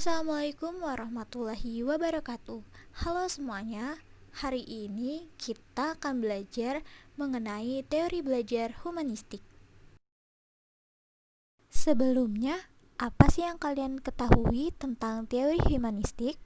Assalamualaikum warahmatullahi wabarakatuh. Halo semuanya, hari ini kita akan belajar mengenai teori belajar humanistik. Sebelumnya, apa sih yang kalian ketahui tentang teori humanistik?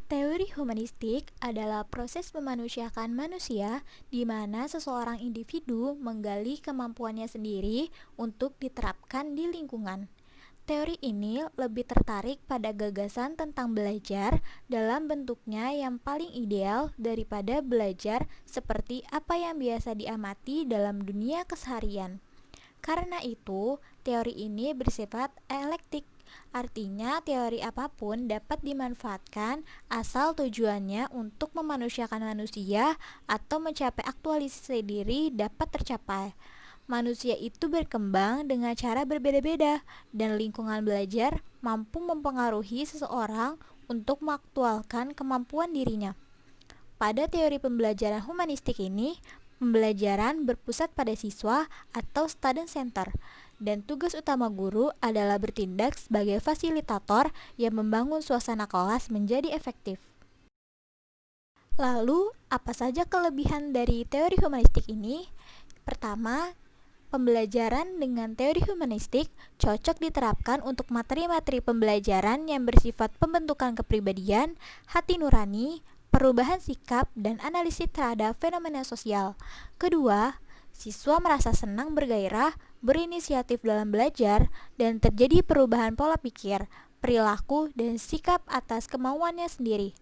Teori humanistik adalah proses memanusiakan manusia di mana seseorang individu menggali kemampuannya sendiri untuk diterapkan di lingkungan. Teori ini lebih tertarik pada gagasan tentang belajar dalam bentuknya yang paling ideal daripada belajar seperti apa yang biasa diamati dalam dunia keseharian. Karena itu, teori ini bersifat eklektik. Artinya, teori apapun dapat dimanfaatkan asal tujuannya untuk memanusiakan manusia atau mencapai aktualisasi diri dapat tercapai. Manusia itu berkembang dengan cara berbeda-beda, dan lingkungan belajar mampu mempengaruhi seseorang untuk mengaktualkan kemampuan dirinya. Pada teori pembelajaran humanistik ini, pembelajaran berpusat pada siswa atau student center, dan tugas utama guru adalah bertindak sebagai fasilitator yang membangun suasana kelas menjadi efektif. Lalu, apa saja kelebihan dari teori humanistik ini? Pertama, pembelajaran dengan teori humanistik cocok diterapkan untuk materi-materi pembelajaran yang bersifat pembentukan kepribadian, hati nurani, perubahan sikap, dan analisis terhadap fenomena sosial. Kedua, siswa merasa senang bergairah, berinisiatif dalam belajar, dan terjadi perubahan pola pikir, perilaku, dan sikap atas kemauannya sendiri.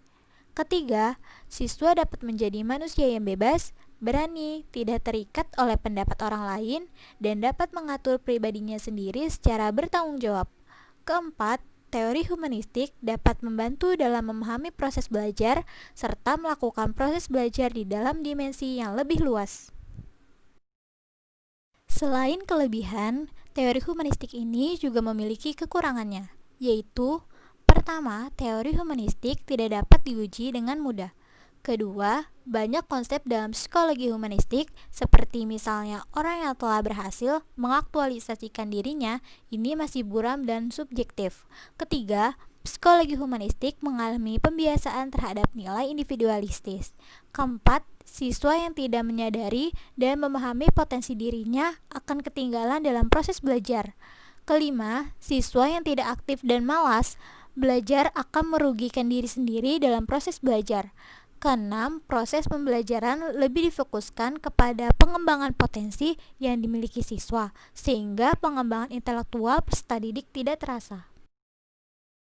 Ketiga, siswa dapat menjadi manusia yang bebas, berani, tidak terikat oleh pendapat orang lain, dan dapat mengatur pribadinya sendiri secara bertanggung jawab. Keempat, teori humanistik dapat membantu dalam memahami proses belajar serta melakukan proses belajar di dalam dimensi yang lebih luas. Selain kelebihan, teori humanistik ini juga memiliki kekurangannya, yaitu pertama, teori humanistik tidak dapat diuji dengan mudah. Kedua, banyak konsep dalam psikologi humanistik, seperti misalnya orang yang telah berhasil mengaktualisasikan dirinya, ini masih buram dan subjektif. Ketiga, psikologi humanistik mengalami pembiasaan terhadap nilai individualistis. Keempat, siswa yang tidak menyadari dan memahami potensi dirinya akan ketinggalan dalam proses belajar. Kelima, siswa yang tidak aktif dan malas belajar akan merugikan diri sendiri dalam proses belajar. Keenam, proses pembelajaran lebih difokuskan kepada pengembangan potensi yang dimiliki siswa, sehingga pengembangan intelektual peserta didik tidak terasa.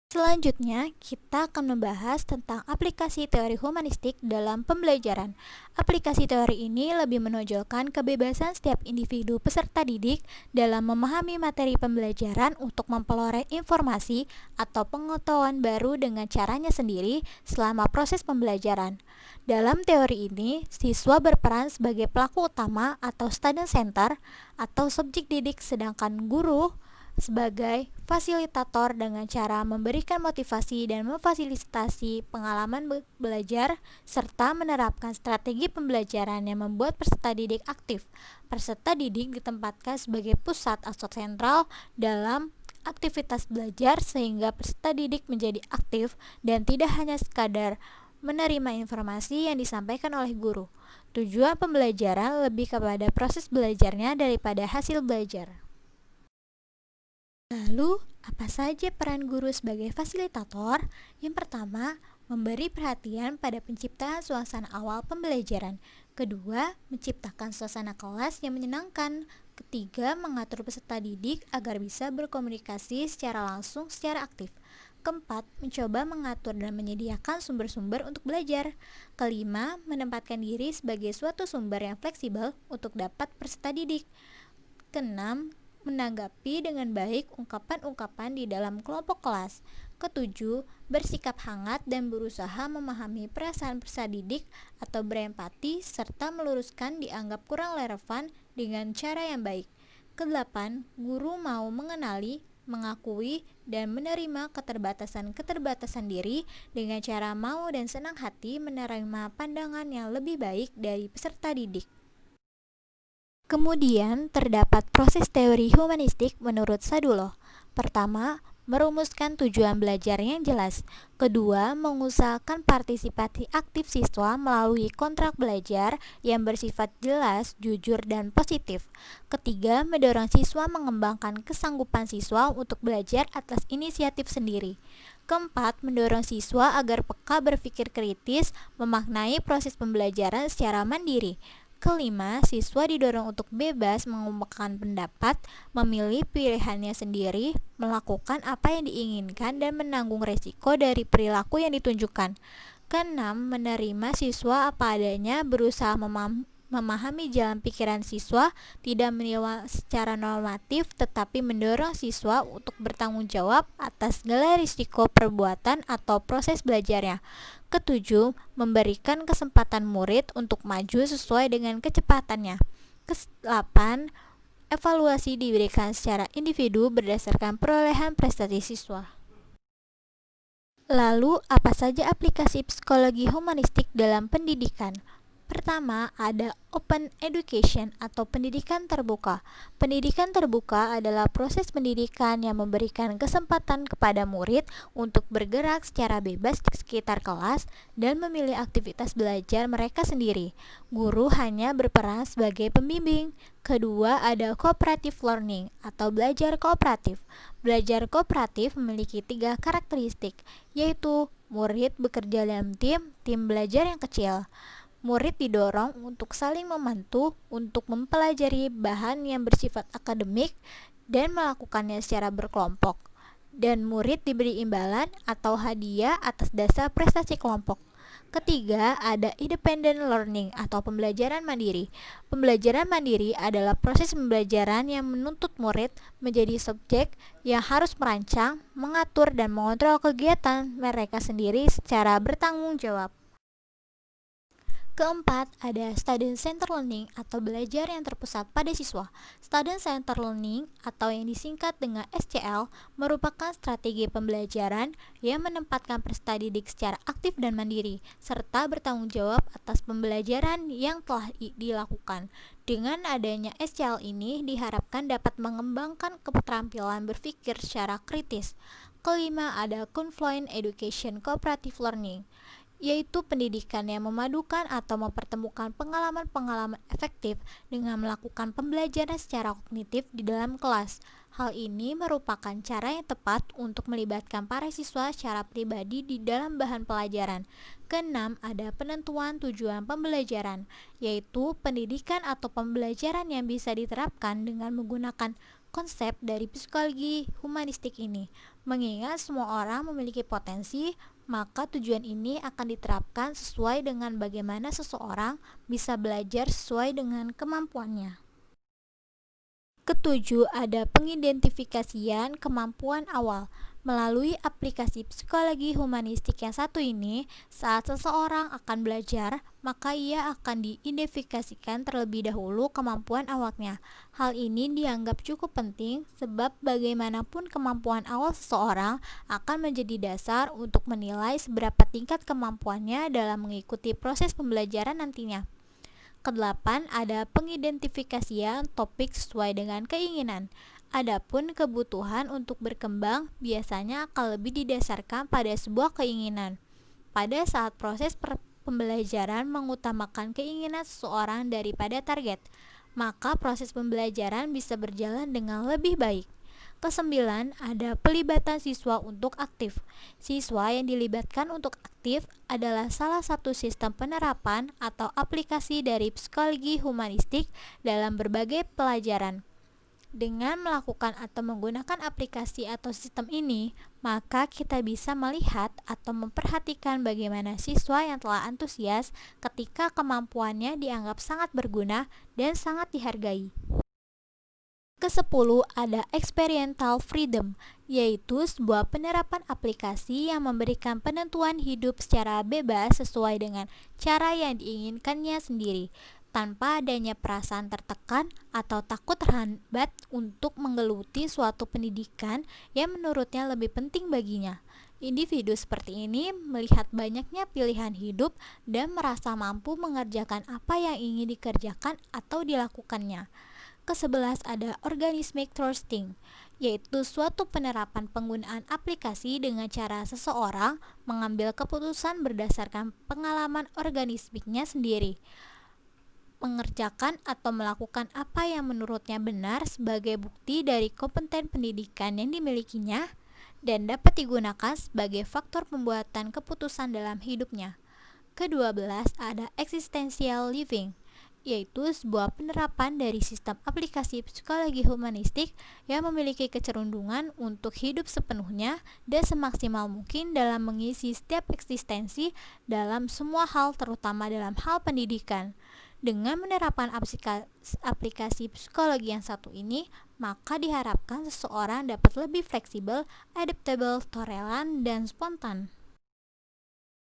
Selanjutnya, kita akan membahas tentang aplikasi teori humanistik dalam pembelajaran. Aplikasi teori ini lebih menonjolkan kebebasan setiap individu peserta didik dalam memahami materi pembelajaran untuk memperoleh informasi atau pengetahuan baru dengan caranya sendiri selama proses pembelajaran. Dalam teori ini, siswa berperan sebagai pelaku utama atau student center atau subjek didik, sedangkan guru sebagai fasilitator dengan cara memberikan motivasi dan memfasilitasi pengalaman belajar serta menerapkan strategi pembelajaran yang membuat peserta didik aktif. Peserta didik ditempatkan sebagai pusat atau sentral dalam aktivitas belajar sehingga peserta didik menjadi aktif dan tidak hanya sekadar menerima informasi yang disampaikan oleh guru. Tujuan pembelajaran lebih kepada proses belajarnya daripada hasil belajar. Lalu, apa saja peran guru sebagai fasilitator? Yang pertama, memberi perhatian pada penciptaan suasana awal pembelajaran. Kedua, menciptakan suasana kelas yang menyenangkan. Ketiga, mengatur peserta didik agar bisa berkomunikasi secara langsung secara aktif. Keempat, mencoba mengatur dan menyediakan sumber-sumber untuk belajar. Kelima, menempatkan diri sebagai suatu sumber yang fleksibel untuk dapat peserta didik. Keenam, menanggapi dengan baik ungkapan-ungkapan di dalam kelompok kelas. Ketujuh, bersikap hangat dan berusaha memahami perasaan peserta didik atau berempati serta meluruskan dianggap kurang relevan dengan cara yang baik. Kedelapan, guru mau mengenali, mengakui, dan menerima keterbatasan-keterbatasan diri dengan cara mau dan senang hati menerima pandangan yang lebih baik dari peserta didik. Kemudian, terdapat proses teori humanistik menurut Saduloh. Pertama, merumuskan tujuan belajar yang jelas. Kedua, mengusahakan partisipasi aktif siswa melalui kontrak belajar yang bersifat jelas, jujur, dan positif. Ketiga, mendorong siswa mengembangkan kesanggupan siswa untuk belajar atas inisiatif sendiri. Keempat, mendorong siswa agar peka berpikir kritis, memaknai proses pembelajaran secara mandiri. Kelima, siswa didorong untuk bebas mengungkapkan pendapat, memilih pilihannya sendiri, melakukan apa yang diinginkan, dan menanggung resiko dari perilaku yang ditunjukkan. Keenam, menerima siswa apa adanya, berusaha memahami jalan pikiran siswa, tidak menilai secara normatif, tetapi mendorong siswa untuk bertanggung jawab atas segala risiko perbuatan atau proses belajarnya. Ketujuh, memberikan kesempatan murid untuk maju sesuai dengan kecepatannya. Kedelapan, evaluasi diberikan secara individu berdasarkan perolehan prestasi siswa. Lalu, apa saja aplikasi psikologi humanistik dalam pendidikan? Pertama, ada open education atau pendidikan terbuka. Pendidikan terbuka adalah proses pendidikan yang memberikan kesempatan kepada murid untuk bergerak secara bebas di sekitar kelas dan memilih aktivitas belajar mereka sendiri. Guru hanya berperan sebagai pembimbing. Kedua, ada cooperative learning atau belajar kooperatif. Belajar kooperatif memiliki 3 karakteristik, yaitu murid bekerja dalam tim belajar yang kecil. Murid didorong untuk saling membantu untuk mempelajari bahan yang bersifat akademik dan melakukannya secara berkelompok. Dan murid diberi imbalan atau hadiah atas dasar prestasi kelompok. Ketiga, ada independent learning atau pembelajaran mandiri. Pembelajaran mandiri adalah proses pembelajaran yang menuntut murid menjadi subjek yang harus merancang, mengatur, dan mengontrol kegiatan mereka sendiri secara bertanggung jawab. Keempat, ada Student Centered Learning atau belajar yang terpusat pada siswa. Student Centered Learning atau yang disingkat dengan SCL merupakan strategi pembelajaran yang menempatkan peserta didik secara aktif dan mandiri, serta bertanggung jawab atas pembelajaran yang telah dilakukan. Dengan adanya SCL ini diharapkan dapat mengembangkan keterampilan berpikir secara kritis. Kelima, ada Confluent Education Cooperative Learning, yaitu pendidikan yang memadukan atau mempertemukan pengalaman-pengalaman efektif dengan melakukan pembelajaran secara kognitif di dalam kelas. Hal ini merupakan cara yang tepat untuk melibatkan para siswa secara pribadi di dalam bahan pelajaran. Keenam, ada penentuan tujuan pembelajaran, yaitu pendidikan atau pembelajaran yang bisa diterapkan dengan menggunakan konsep dari psikologi humanistik ini. Mengingat semua orang memiliki potensi, maka tujuan ini akan diterapkan sesuai dengan bagaimana seseorang bisa belajar sesuai dengan kemampuannya. Ketujuh, ada pengidentifikasian kemampuan awal. Melalui aplikasi psikologi humanistik yang satu ini, saat seseorang akan belajar, maka ia akan diidentifikasikan terlebih dahulu kemampuan awalnya. Hal ini dianggap cukup penting sebab bagaimanapun kemampuan awal seseorang akan menjadi dasar untuk menilai seberapa tingkat kemampuannya dalam mengikuti proses pembelajaran nantinya. Kedelapan, ada pengidentifikasian topik sesuai dengan keinginan. Adapun kebutuhan untuk berkembang biasanya akan lebih didasarkan pada sebuah keinginan. Pada saat proses pembelajaran mengutamakan keinginan seseorang daripada target, maka proses pembelajaran bisa berjalan dengan lebih baik. Kesembilan, ada pelibatan siswa untuk aktif. Siswa yang dilibatkan untuk aktif adalah salah satu sistem penerapan atau aplikasi dari psikologi humanistik dalam berbagai pelajaran. Dengan melakukan atau menggunakan aplikasi atau sistem ini, maka kita bisa melihat atau memperhatikan bagaimana siswa yang telah antusias ketika kemampuannya dianggap sangat berguna dan sangat dihargai. Kesepuluh, ada experiential freedom, yaitu sebuah penerapan aplikasi yang memberikan penentuan hidup secara bebas sesuai dengan cara yang diinginkannya sendiri, tanpa adanya perasaan tertekan atau takut terhambat untuk menggeluti suatu pendidikan yang menurutnya lebih penting baginya. Individu seperti ini melihat banyaknya pilihan hidup dan merasa mampu mengerjakan apa yang ingin dikerjakan atau dilakukannya. Ke-11 ada organismic trusting, yaitu suatu penerapan penggunaan aplikasi dengan cara seseorang mengambil keputusan berdasarkan pengalaman organismiknya sendiri, mengerjakan atau melakukan apa yang menurutnya benar sebagai bukti dari kompeten pendidikan yang dimilikinya dan dapat digunakan sebagai faktor pembuatan keputusan dalam hidupnya. Ke-12 ada existential living, yaitu sebuah penerapan dari sistem aplikasi psikologi humanistik yang memiliki kecerundungan untuk hidup sepenuhnya dan semaksimal mungkin dalam mengisi setiap eksistensi dalam semua hal, terutama dalam hal pendidikan. Dengan menerapkan aplikasi psikologi yang satu ini, maka diharapkan seseorang dapat lebih fleksibel, adaptable, toleran, dan spontan.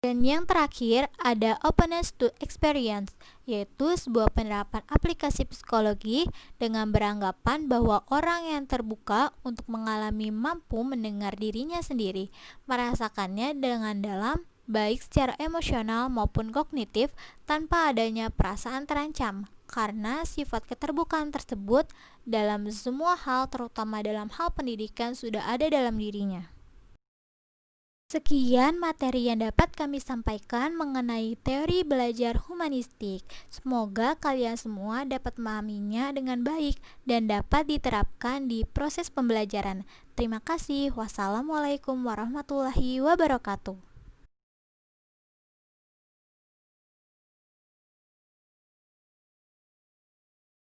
Dan yang terakhir ada openness to experience, yaitu sebuah penerapan aplikasi psikologi dengan beranggapan bahwa orang yang terbuka untuk mengalami mampu mendengar dirinya sendiri, merasakannya dengan dalam, baik secara emosional maupun kognitif, tanpa adanya perasaan terancam. Karena sifat keterbukaan tersebut dalam semua hal, terutama dalam hal pendidikan, sudah ada dalam dirinya. Sekian materi yang dapat kami sampaikan mengenai teori belajar humanistik. Semoga kalian semua dapat memahaminya dengan baik dan dapat diterapkan di proses pembelajaran. Terima kasih. Wassalamualaikum warahmatullahi wabarakatuh.